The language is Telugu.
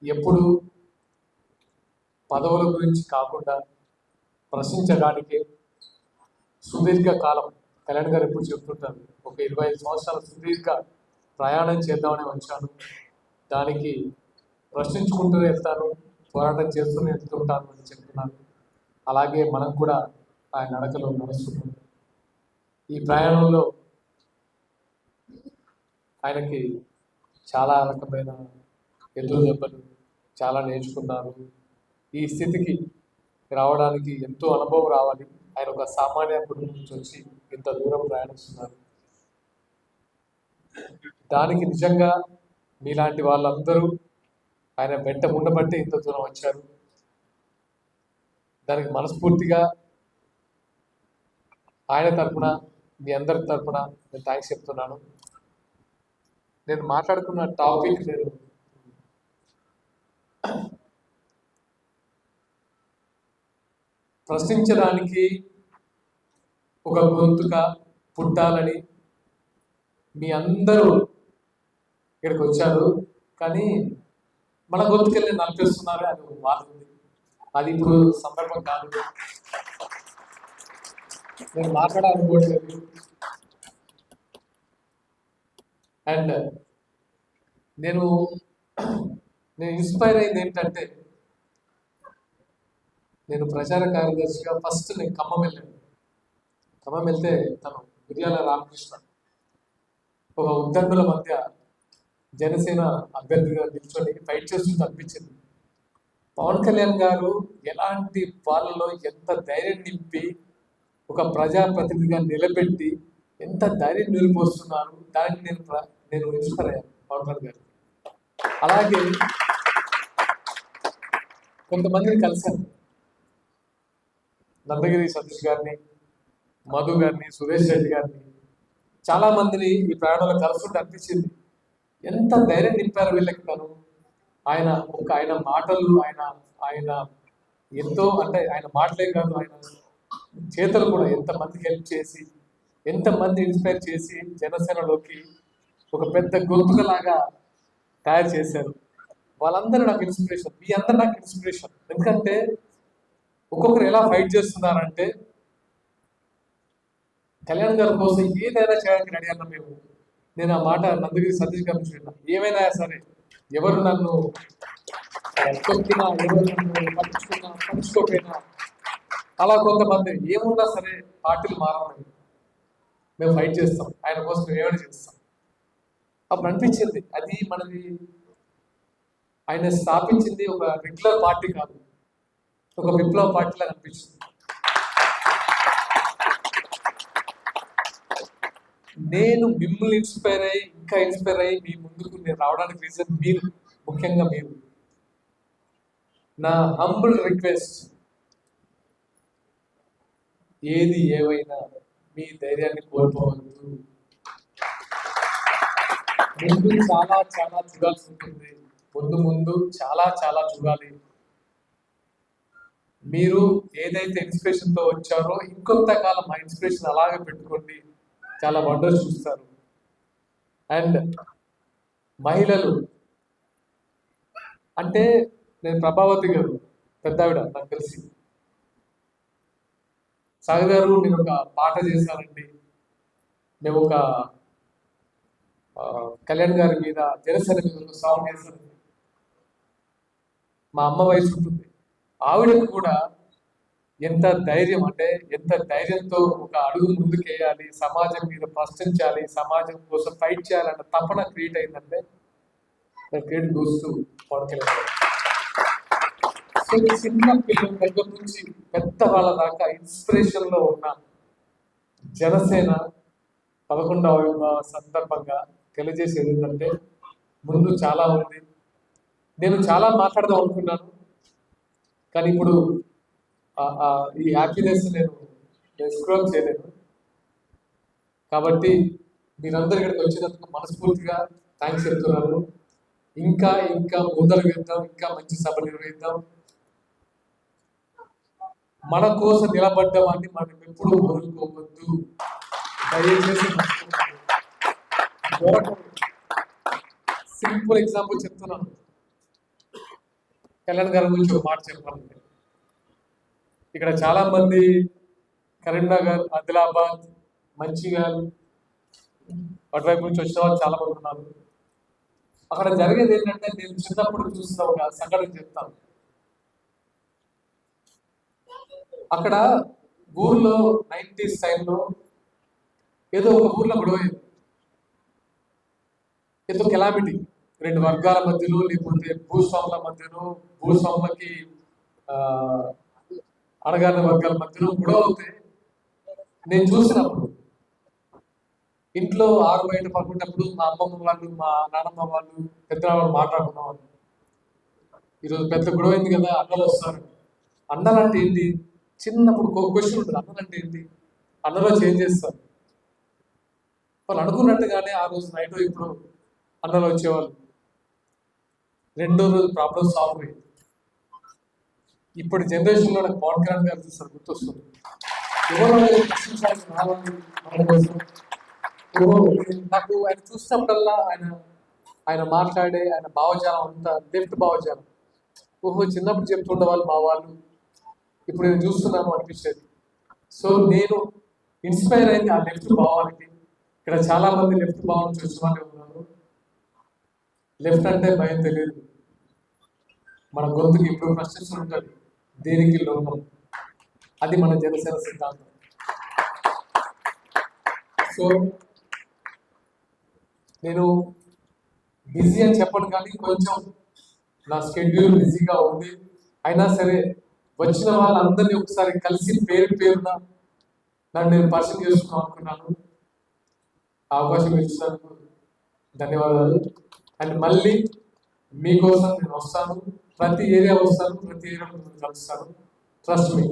ఎప్పుడు పదవుల గురించి కాకుండా ప్రశ్నించడానికి సుదీర్ఘ కాలం కళ్యాణ్ గారు ఎప్పుడు చెప్తుంటారు, ఒక 25 సంవత్సరాల సుదీర్ఘ ప్రయాణం చేద్దామని వచ్చాను, దానికి ప్రశ్నించుకుంటూ వెళ్తాను, పోరాటం చేస్తూనే వెళ్తుంటాను అని చెప్తున్నాను. అలాగే మనం కూడా ఆయన నడకలో నడుస్తున్నాం. ఈ ప్రయాణంలో ఆయనకి చాలా రకమైన ఎదురు దెబ్బలు చాలా నేర్చుకున్నారు. ఈ స్థితికి రావడానికి ఎంతో అనుభవం రావాలి. ఆయన ఒక సామాన్య కుటుంబం నుంచి వచ్చి ఇంత దూరం ప్రయాణిస్తున్నారు. దానికి నిజంగా మీలాంటి వాళ్ళందరూ ఆయన వెంట ఉండబట్టే ఇంత దూరం వచ్చారు. దానికి మనస్ఫూర్తిగా ఆయన తరఫున, మీ అందరి తరఫున నేను థ్యాంక్స్ చెప్తున్నాను. నేను మాట్లాడుకున్న టాపిక్ నేను ప్రశ్నించడానికి ఒక గొంతుక పుట్టాలని మీ అందరూ ఇక్కడికి వచ్చారు. కానీ మన గొంతుకెళ్ళి నలిపేస్తున్నారు అని బాధ ఉంది. అది ఇప్పుడు సందర్భం కాదు. నేను మాట్లాడాలనుకోవట్లేదు. అండ్ నేను ఇన్స్పైర్ అయింది ఏంటంటే, నేను ప్రచార కార్యదర్శిగా ఫస్ట్ నేను ఖమ్మం వెళ్ళాను. ఖమ్మం వెళ్తే తను మిర్యాల రామకృష్ణ ఒక ఉద్దండుల మధ్య జనసేన అభ్యర్థిగా నిల్చొని ఫైట్ చేస్తుంటే అనిపించింది. పవన్ కళ్యాణ్ గారు ఎలాంటి వాళ్ళలో ఎంత ధైర్యం నింపి ఒక ప్రజాప్రతినిధిగా నిలబెట్టి ఎంత ధైర్యం నిలిపోస్తున్నారు. దానికి నేను ఇన్స్పైర్ అయ్యాను పవన్ కళ్యాణ్ గారు. అలాగే కొంతమందిని కలిశాను, నందగిరి సతీష్ గారిని, మధు గారిని, సురేష్ రెడ్డి గారిని, చాలా మందిని ఈ ప్రయాణంలో కలుస్తుంటే అనిపించింది ఎంత ధైర్యం నింపారు వీళ్ళకి. తను ఆయన మాటలు, ఆయన ఎంతో, అంటే ఆయన మాటలే కాదు, ఆయన చేతలు కూడా ఎంతమందికి హెల్ప్ చేసి, ఎంతమంది ఇన్స్పైర్ చేసి జనసేనలోకి ఒక పెద్ద గొంతుకలాగా తయారు చేశారు. వాళ్ళందరూ నాకు ఇన్స్పిరేషన్. మీ అందరూ నాకు ఇన్స్పిరేషన్. ఎందుకంటే ఒక్కొక్కరు ఎలా ఫైట్ చేస్తున్నారంటే, కళ్యాణ్ గారి కోసం ఏదైనా చేయడానికి రెడీ అన్నా మేము. నేను ఆ మాట నందగిరి సతీష్ గారి నుంచి విన్నా. ఏమైనా సరే, ఎవరు నన్ను తొక్కినా, ఎవరు నన్ను పట్టించుకోకపోయినా, అలా కొంతమంది ఏమున్నా సరే పార్టీలు మారమని మేము ఫైట్ చేస్తాం, ఆయన కోసం మేము ఏమైనా చేస్తాం. అప్పుడు అనిపించింది అది మనది, ఆయన స్థాపించింది ఒక రెగ్యులర్ పార్టీ కాదు, ఒక విప్లవ పార్టీలా అనిపించింది. నేను మిమ్మల్ని ఇన్స్పైర్ అయ్యి మీ ముందుకు నేను రావడానికి రీజన్ మీరు, ముఖ్యంగా మీరు. నా హంబుల్ రిక్వెస్ట్, ఏది ఏవైనా మీ ధైర్యాన్ని కోల్పోవద్దు. ముందు చాలా చూడాల్సి ఉంటుంది. ముందు చాలా చూడాలి. మీరు ఏదైతే ఇన్స్పిరేషన్తో వచ్చారో ఇంకొంతకాలం ఆ ఇన్స్పిరేషన్ అలాగే పెట్టుకోండి, చాలా వండర్స్ చూస్తారు. అండ్ మహిళలు అంటే, నేను ప్రభావతి గారు పెద్దావిడ నాకు తెలిసి, సాగర్ గారు నేను ఒక పాట చేశానండి, మేము ఒక కళ్యాణ్ గారి మీద, జనసేన మీద ఒక సాంగ్ చేశానండి. మా అమ్మ వయసు ఉంటుంది, ఆవిడకు కూడా ఎంత ధైర్యం, అంటే ఎంత ధైర్యంతో ఒక అడుగు ముందుకేయాలి, సమాజం మీద ప్రశ్నించాలి, సమాజం కోసం ఫైట్ చేయాలన్న తపన క్రియేట్ అయిందంటే క్రియేట్ గోస్తూ పవన్ కళ్యాణ్. చిన్న పిల్లల దగ్గర నుంచి పెద్ద వాళ్ళ దాకా ఇన్స్పిరేషన్ లో ఉన్న జనసేన 11వ సందర్భంగా తెలియజేసేది ఏంటంటే, ముందు చాలా ఉంది. నేను చాలా మాట్లాడదాం అనుకున్నాను, కానీ ఇప్పుడు ఈ హ్యాపీనెస్ నేను ఎక్స్ప్లోర్ చేయలేను. కాబట్టి మీరందరూ ఇక్కడికి వచ్చినందుకు మనస్ఫూర్తిగా థ్యాంక్స్ చెప్తున్నాను. ఇంకా ముందరకు వెళ్దాం, ఇంకా మంచి సభ నిర్వహిద్దాం. మన కోసం నిలబడ్డామని మనం ఎప్పుడు వదులుకోవద్దు. దయచేసి సింపుల్ ఎగ్జాంపుల్ చెప్తున్నాను. కళ్యాణ్ గారి గురించి ఒక మాట చెప్పాలంటే, ఇక్కడ చాలా మంది కరీంనగర్, ఆదిలాబాద్, మంచిర్యాల అటువైపు నుంచి వచ్చిన వాళ్ళు చాలా మంది ఉన్నారు. అక్కడ జరిగేది ఏంటంటే, నేను చిన్నప్పుడు చూసిన ఒక సంఘటన చెప్తాను. అక్కడ ఊర్లో 90s టైంలో ఏదో ఒక ఊర్లో గొడవ, ఏదో కెలామిటీ, రెండు వర్గాల మధ్యలో లేకపోతే భూస్వాముల మధ్యలో, భూస్వాములకి అణగారిన వర్గాల మధ్యలో గొడవ అవుతే నేను చూసినప్పుడు ఇంట్లో ఆరు బయట పడుకున్నప్పుడు మా అమ్మమ్మ వాళ్ళు, మా నాన్నమ్మ వాళ్ళు, పెద్ద వాళ్ళు మాట్లాడుకున్నాం. ఈరోజు పెద్ద గొడవ అయింది కదా, అన్నలు వస్తారు. అన్నలంటే ఏంటి? చిన్నప్పుడు ఒక క్వశ్చన్ ఉంటుంది, అన్నలంటే ఏంటి? అన్నలో చేంజ్ చేస్తారు. వాళ్ళు అనుకున్నట్టుగానే ఆ రోజు నైట్ ఇప్పుడు అన్నలు వచ్చేవాళ్ళు. రెండో రోజు ప్రాబ్లం సాల్వ్ అయ్యింది. ఇప్పుడు జనరేషన్లో నాకు పవన్ కళ్యాణ్ గారు చూస్తారు, గుర్తొస్తుంది. నాకు ఆయన చూసినప్పుడల్లా ఆయన మాట్లాడే ఆయన భావజాలం అంతా లెఫ్ట్ భావజాలం. ఓహో, చిన్నప్పుడు చెప్తుండే వాళ్ళు మా వాళ్ళు, ఇప్పుడు నేను చూస్తున్నాను అనిపించేది. సో నేను ఇన్స్పైర్ అయింది ఆ లెఫ్ట్ భావానికి. ఇక్కడ చాలా మంది లెఫ్ట్ భావం చూసిన వాళ్ళు ఉన్నారు. లెఫ్ట్ అంటే భయం తెలియదు, మన గొంతుకి ఇప్పుడు ప్రశ్నిస్తూ ఉంటుంది, దేనికి లోపం. అది మన జనసేన సిద్ధాంతం. సో నేను బిజీ అని చెప్పను, కానీ కొంచెం నా షెడ్యూల్ బిజీగా ఉంది. అయినా సరే వచ్చిన వాళ్ళందరినీ ఒకసారి కలిసి పేరున నన్ను నేను పరిచయం చేసుకున్నాం అనుకున్నాను. అవకాశం ఇచ్చినందుకు ధన్యవాదాలు. అండ్ మళ్ళీ మీకోసం నేను వస్తాను, ప్రతి ఏరియా వస్తాను, ప్రతి ఏరియా కలుస్తాను. Trust me.